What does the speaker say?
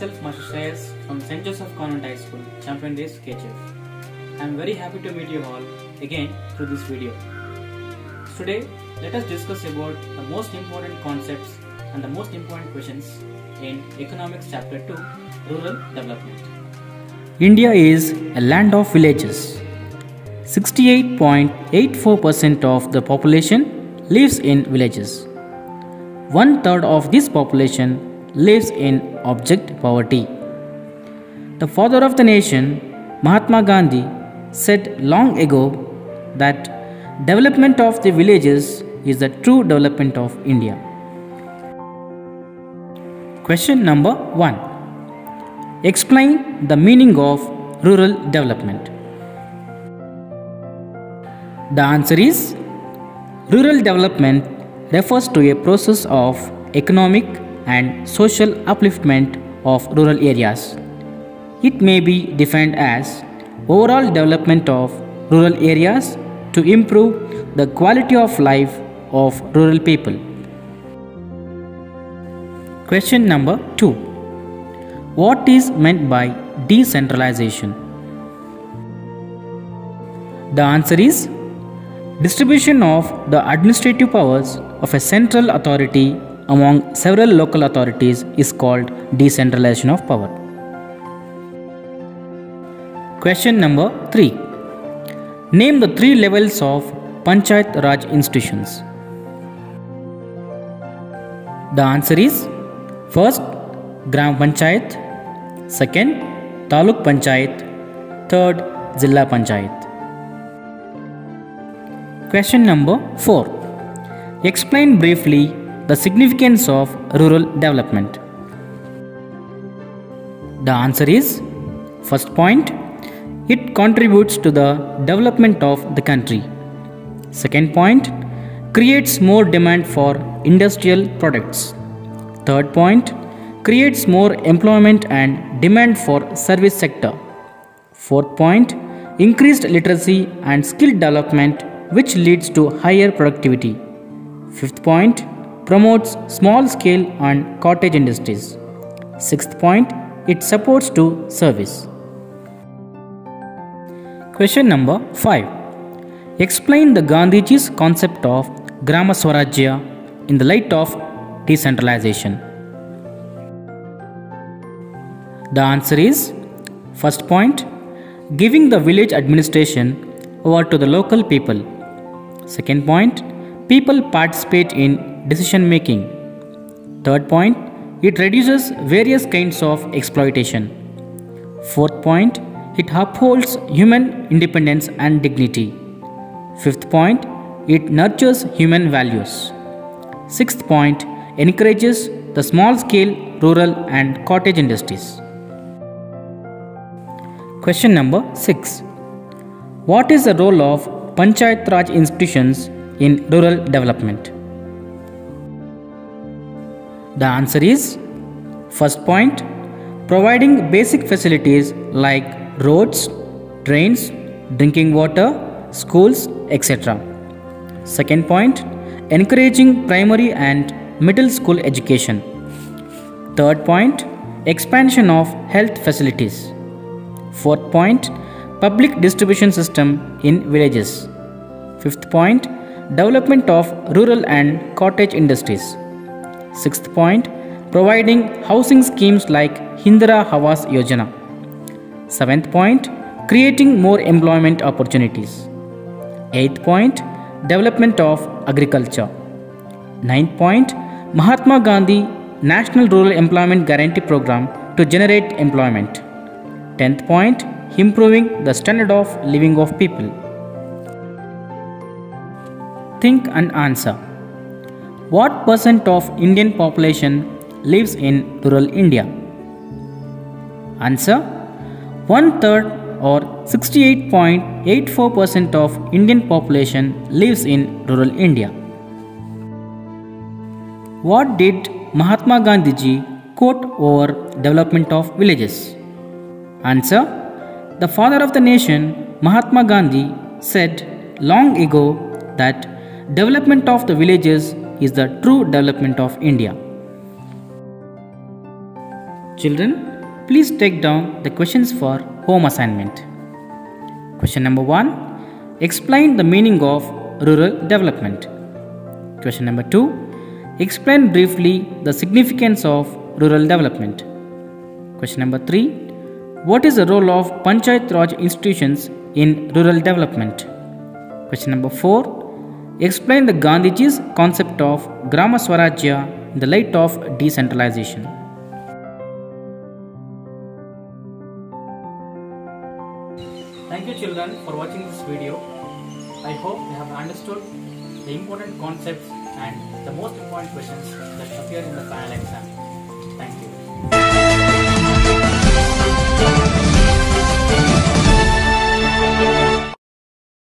myself Master Shreyas from St. Joseph Convent High School, Champion Days, KHF. I am very happy to meet you all again through this video. Today, let us discuss about the most important concepts and the most important questions in Economics Chapter 2, Rural Development. India is a land of villages. 68.84% of the population lives in villages. 1/3 of this population lives in abject poverty. The father of the nation, Mahatma Gandhi, said long ago that development of the villages is the true development of India. Question number 1. Explain the meaning of rural development. The answer is rural development refers to a process of economic and social upliftment of rural areas. It may be defined as overall development of rural areas to improve the quality of life of rural people. Question number 2. What is meant by decentralization? The answer is distribution of the administrative powers of a central authority among several local authorities is called decentralization of power. Question number 3. Name the 3 levels of Panchayat Raj institutions. The answer is first, Gram Panchayat, second, Taluk Panchayat, third, Zilla Panchayat. Question number 4. Explain briefly the significance of rural development. The answer is first point, it contributes to the development of the country. Second point, creates more demand for industrial products. Third point, creates more employment and demand for service sector. Fourth point, increased literacy and skill development which leads to higher productivity. Fifth point, promotes small scale and cottage industries. Sixth point, it supports to service. Question number 5. Explain the Gandhiji's concept of Grama Swarajya in the light of decentralization. The answer is first point, giving the village administration over to the local people. Second point, people participate in decision making. Third point, it reduces various kinds of exploitation. Fourth point, it upholds human independence and dignity. Fifth point, it nurtures human values. Sixth point, encourages the small scale rural and cottage industries. Question number 6. What is the role of Panchayat Raj institutions in rural development? The answer is first point, providing basic facilities like roads, drains, drinking water, schools, etc. Second point, encouraging primary and middle school education. Third point, expansion of health facilities. Fourth point, public distribution system in villages. Fifth point, development of rural and cottage industries. Sixth point, providing housing schemes like Indira Awas Yojana. Seventh point, creating more employment opportunities. Eighth point, development of agriculture. Ninth point, Mahatma Gandhi National Rural Employment Guarantee Program to generate employment. 10th point, improving the standard of living of people. Think and answer. What percent of Indian population lives in rural India? Answer: 1/3 or 68.84% of Indian population lives in rural India. What did Mahatma Gandhiji quote over development of villages? Answer: the father of the nation, Mahatma Gandhi, said long ago that development of the villages is the true development of India. Children, Please take down the questions for home assignment. Question number 1. Explain the meaning of rural development. Question number 2. Explain briefly the significance of rural development. Question number 3. What is the role of Panchayat Raj institutions in rural development? Question number 4. Explain the Gandhiji's concept of Grama Swarajya in the light of decentralization. Thank you children for watching this video. I hope you have understood the important concepts and the most important questions that appear in the final exam. Thank you.